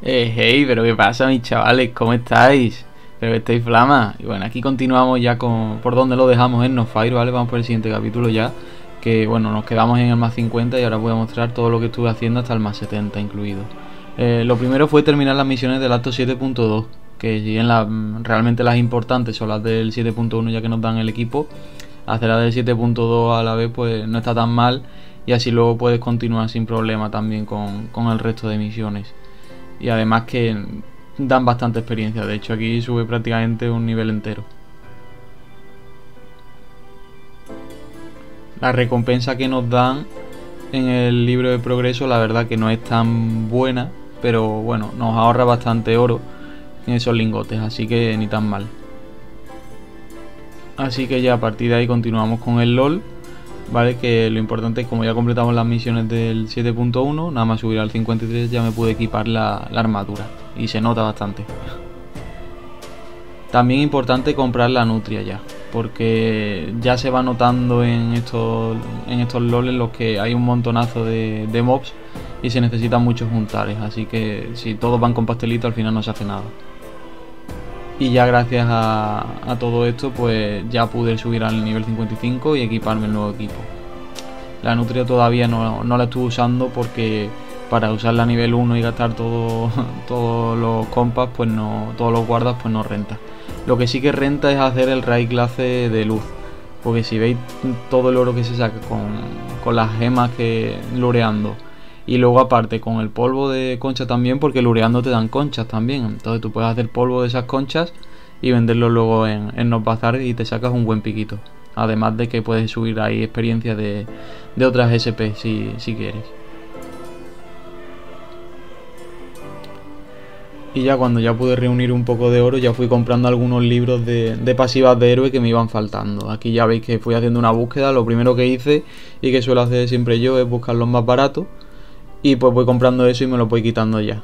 Hey, pero ¿qué pasa, mis chavales? ¿Cómo estáis? Espero que estéis flama. Y bueno, aquí continuamos ya con por donde lo dejamos en No Fire, ¿vale? Vamos por el siguiente capítulo ya. Que bueno, nos quedamos en el más 50 y ahora voy a mostrar todo lo que estuve haciendo hasta el más 70 incluido. Lo primero fue terminar las misiones del acto 7.2, que si bien realmente las importantes son las del 7.1 ya que nos dan el equipo, hacer las del 7.2 a la vez pues no está tan mal y así luego puedes continuar sin problema también con el resto de misiones. Y además que dan bastante experiencia. De hecho, aquí sube prácticamente un nivel entero. La recompensa que nos dan en el libro de progreso, la verdad que no es tan buena, pero bueno, nos ahorra bastante oro en esos lingotes, así que ni tan mal. Así que ya a partir de ahí continuamos con el LOL, ¿vale? Que lo importante es como ya completamos las misiones del 7.1, nada más subir al 53 ya me pude equipar la armadura y se nota bastante. También es importante comprar la nutria ya, porque ya se va notando en estos LOL en los que hay un montonazo de mobs y se necesitan muchos juntares, así que si todos van con pastelito al final no se hace nada. Y ya gracias a todo esto pues ya pude subir al nivel 55 y equiparme el nuevo equipo. La nutria todavía no la estuve usando porque para usarla a nivel 1 y gastar todos los compas, pues no, todos los guardas, pues no renta. Lo que sí que renta es hacer el raid clase de luz. Porque si veis todo el oro que se saca con las gemas que lureando. Y luego aparte con el polvo de concha también, porque lureando te dan conchas también. Entonces tú puedes hacer polvo de esas conchas y venderlo luego en los bazares y te sacas un buen piquito. Además de que puedes subir ahí experiencia de otras SP si quieres. Y ya cuando ya pude reunir un poco de oro, ya fui comprando algunos libros de pasivas de héroe que me iban faltando. Aquí ya veis que fui haciendo una búsqueda. Lo primero que hice y que suelo hacer siempre yo es buscar los más baratos. Y pues voy comprando eso y me lo voy quitando ya.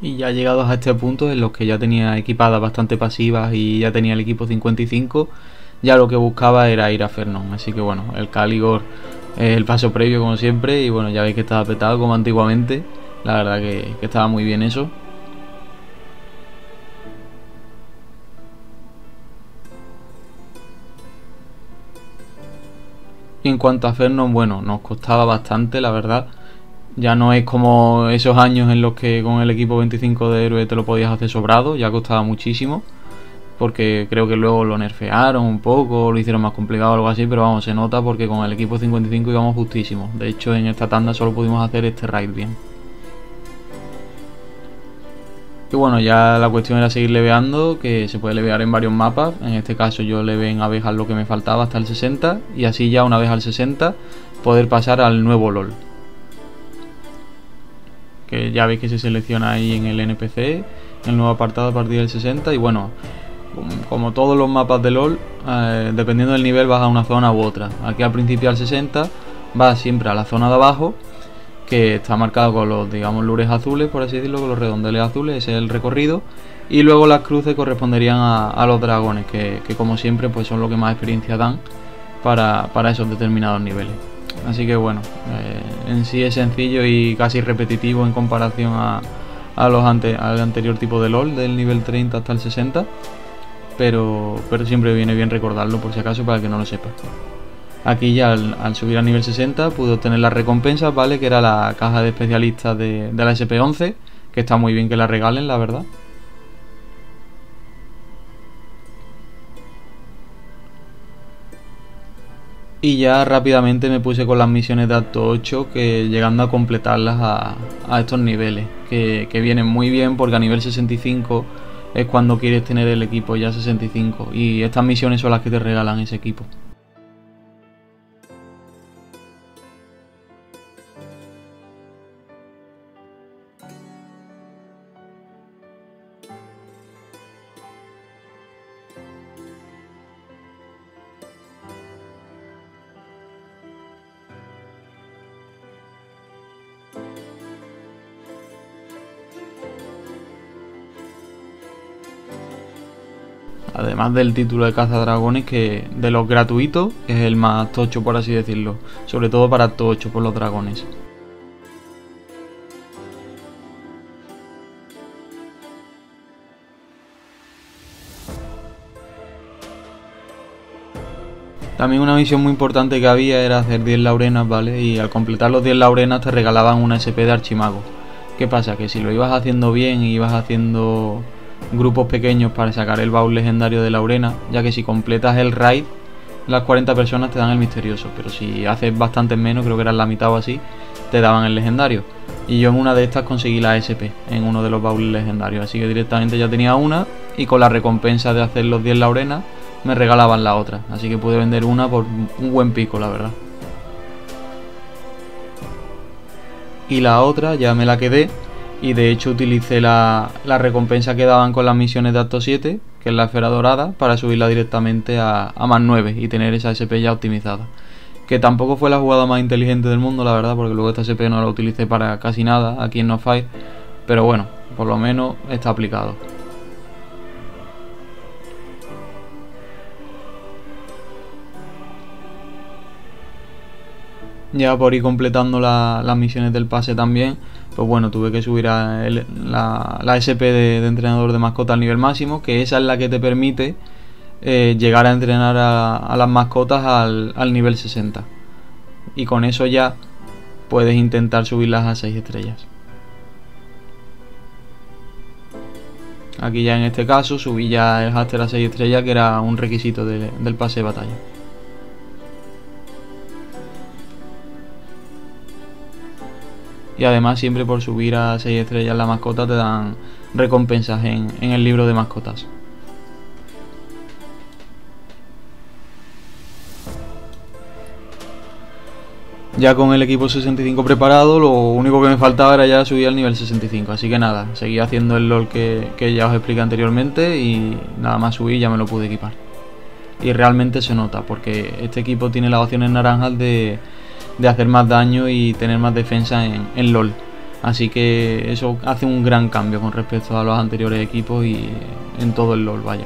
Y ya llegados a este punto en los que ya tenía equipadas bastante pasivas y ya tenía el equipo 55, ya lo que buscaba era ir a Fernon. Así que bueno, el Caligor es el paso previo como siempre, y bueno, ya veis que estaba petado como antiguamente. La verdad que estaba muy bien eso. Y en cuanto a Fernon, bueno, nos costaba bastante, la verdad. Ya no es como esos años en los que con el equipo 25 de héroe te lo podías hacer sobrado, ya costaba muchísimo. Porque creo que luego lo nerfearon un poco, lo hicieron más complicado o algo así, pero vamos, se nota porque con el equipo 55 íbamos justísimos. De hecho, en esta tanda solo pudimos hacer este raid bien. Y bueno, ya la cuestión era seguir leveando, que se puede levear en varios mapas. En este caso yo leveé en abejas lo que me faltaba hasta el 60, y así ya una vez al 60 poder pasar al nuevo LOL. Que ya veis que se selecciona ahí en el NPC, el nuevo apartado a partir del 60, y bueno, como todos los mapas de LOL, dependiendo del nivel vas a una zona u otra. Aquí al principio al 60 vas siempre a la zona de abajo, que está marcado con los, digamos, lures azules, por así decirlo, con los redondeles azules, ese es el recorrido. Y luego las cruces corresponderían a los dragones, que como siempre pues son lo que más experiencia dan para esos determinados niveles. Así que bueno, en sí es sencillo y casi repetitivo en comparación al anterior tipo de LOL, del nivel 30 hasta el 60. Pero siempre viene bien recordarlo por si acaso para que no lo sepa. Aquí ya al subir al nivel 60 pude obtener las recompensas, ¿vale? Que era la caja de especialistas de la SP11, que está muy bien que la regalen, la verdad. Y ya rápidamente me puse con las misiones de acto 8, que llegando a completarlas a estos niveles, que vienen muy bien porque a nivel 65 es cuando quieres tener el equipo ya 65, y estas misiones son las que te regalan ese equipo. Además del título de cazadragones, que de los gratuitos es el más tocho, por así decirlo, sobre todo para acto 8 por los dragones. También una misión muy importante que había era hacer 10 laurenas, ¿vale? Y al completar los 10 laurenas te regalaban una SP de archimago. ¿Qué pasa? Que si lo ibas haciendo bien y ibas haciendo grupos pequeños para sacar el baúl legendario de laurena, ya que si completas el raid, las 40 personas te dan el misterioso, pero si haces bastantes menos, creo que eran la mitad o así, te daban el legendario. Y yo en una de estas conseguí la SP, en uno de los baúles legendarios, así que directamente ya tenía una, y con la recompensa de hacer los 10 laurenas me regalaban la otra, así que pude vender una por un buen pico, la verdad. Y la otra ya me la quedé, y de hecho utilicé la recompensa que daban con las misiones de acto 7, que es la esfera dorada, para subirla directamente a más 9 y tener esa SP ya optimizada. Que tampoco fue la jugada más inteligente del mundo, la verdad, porque luego esta SP no la utilicé para casi nada aquí en No Fight, pero bueno, por lo menos está aplicado. Ya por ir completando las misiones del pase también, pues bueno, tuve que subir la SP de entrenador de mascota al nivel máximo, que esa es la que te permite llegar a entrenar a las mascotas al nivel 60. Y con eso ya puedes intentar subirlas a 6 estrellas. Aquí ya en este caso subí ya el Haster a 6 estrellas, que era un requisito del pase de batalla. Y además siempre por subir a 6 estrellas la mascota te dan recompensas en el libro de mascotas. Ya con el equipo 65 preparado, lo único que me faltaba era ya subir al nivel 65. Así que nada, seguí haciendo el LOL que ya os expliqué anteriormente, y nada más subí y ya me lo pude equipar. Y realmente se nota, porque este equipo tiene las opciones naranjas de hacer más daño y tener más defensa en LOL. Así que eso hace un gran cambio con respecto a los anteriores equipos y en todo el LoL, vaya.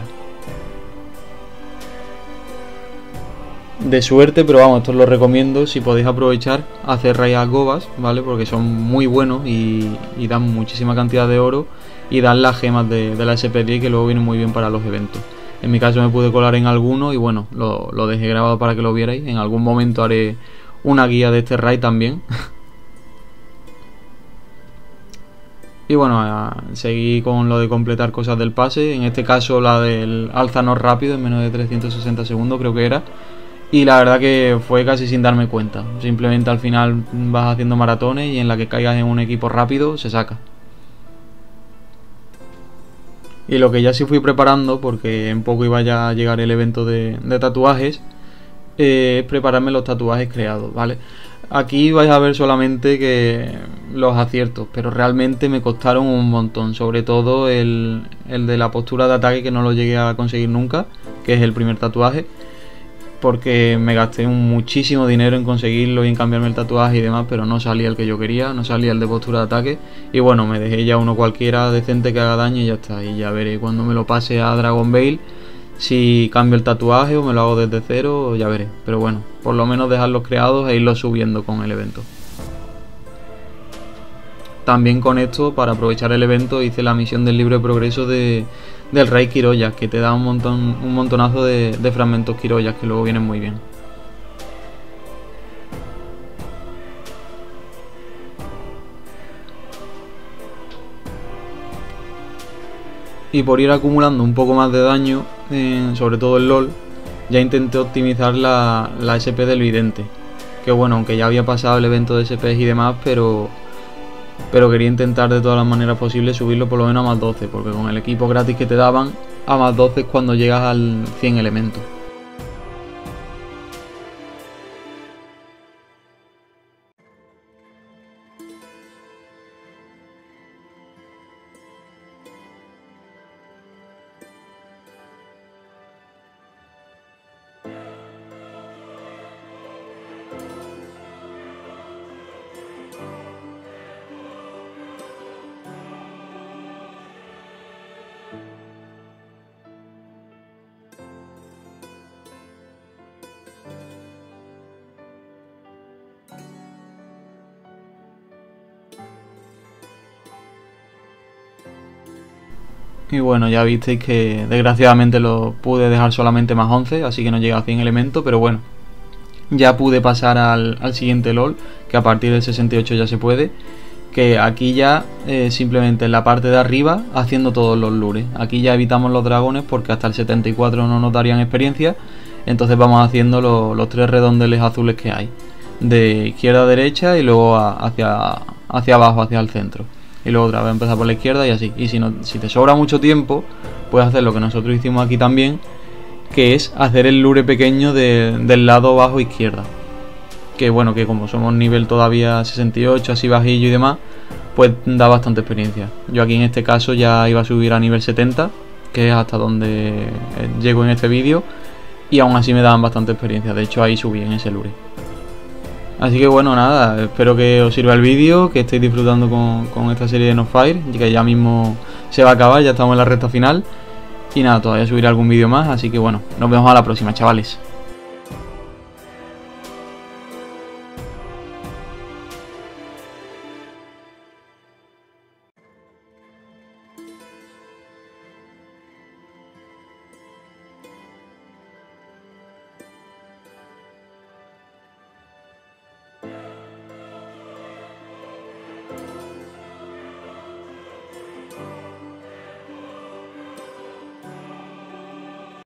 De suerte, pero vamos, esto os lo recomiendo si podéis aprovechar, hacer raid a Gobas, ¿vale? Porque son muy buenos y dan muchísima cantidad de oro y dan las gemas de la SP10 que luego vienen muy bien para los eventos. En mi caso me pude colar en alguno y bueno, lo dejé grabado para que lo vierais. En algún momento haré una guía de este raid también. Y bueno, seguí con lo de completar cosas del pase. En este caso la del alzanos rápido en menos de 360 segundos creo que era. Y la verdad que fue casi sin darme cuenta. Simplemente al final vas haciendo maratones y en la que caigas en un equipo rápido se saca. Y lo que ya sí fui preparando, porque en poco iba ya a llegar el evento de tatuajes, es prepararme los tatuajes creados, ¿vale? Aquí vais a ver solamente que los aciertos, pero realmente me costaron un montón. Sobre todo el de la postura de ataque, que no lo llegué a conseguir nunca, que es el primer tatuaje, porque me gasté muchísimo dinero en conseguirlo y en cambiarme el tatuaje y demás, pero no salía el que yo quería, no salía el de postura de ataque. Y bueno, me dejé ya uno cualquiera decente que haga daño y ya está. Y ya veré cuando me lo pase a Dragon Veil si cambio el tatuaje o me lo hago desde cero, ya veré. Pero bueno, por lo menos dejarlos creados e irlos subiendo con el evento. También con esto, para aprovechar el evento, hice la misión del libro de progreso del Rey Quiroyas, que te da un montonazo de fragmentos Quiroyas que luego vienen muy bien. Y por ir acumulando un poco más de daño, sobre todo en LoL, ya intenté optimizar la SP del vidente. Que bueno, aunque ya había pasado el evento de SPs y demás, pero quería intentar de todas las maneras posibles subirlo por lo menos a más 12, porque con el equipo gratis que te daban, a más 12 es cuando llegas al 100 elementos. Y bueno, ya visteis que desgraciadamente lo pude dejar solamente más 11, así que no llega a 100 elementos, pero bueno, ya pude pasar al siguiente LoL, que a partir del 68 ya se puede, que aquí ya simplemente en la parte de arriba haciendo todos los lures. Aquí ya evitamos los dragones porque hasta el 74 no nos darían experiencia, entonces vamos haciendo los 3 redondeles azules que hay, de izquierda a derecha y luego hacia abajo, hacia el centro. Y luego otra vez empezar por la izquierda y así. Y si te sobra mucho tiempo, puedes hacer lo que nosotros hicimos aquí también, que es hacer el lure pequeño del lado bajo izquierda. Que bueno, que como somos nivel todavía 68, así bajillo y demás, pues da bastante experiencia. Yo aquí en este caso ya iba a subir a nivel 70, que es hasta donde llego en este vídeo, y aún así me daban bastante experiencia. De hecho ahí subí en ese lure. Así que bueno, nada, espero que os sirva el vídeo, que estéis disfrutando con esta serie de Nofire, que ya mismo se va a acabar, ya estamos en la recta final. Y nada, todavía subiré algún vídeo más, así que bueno, nos vemos a la próxima, chavales.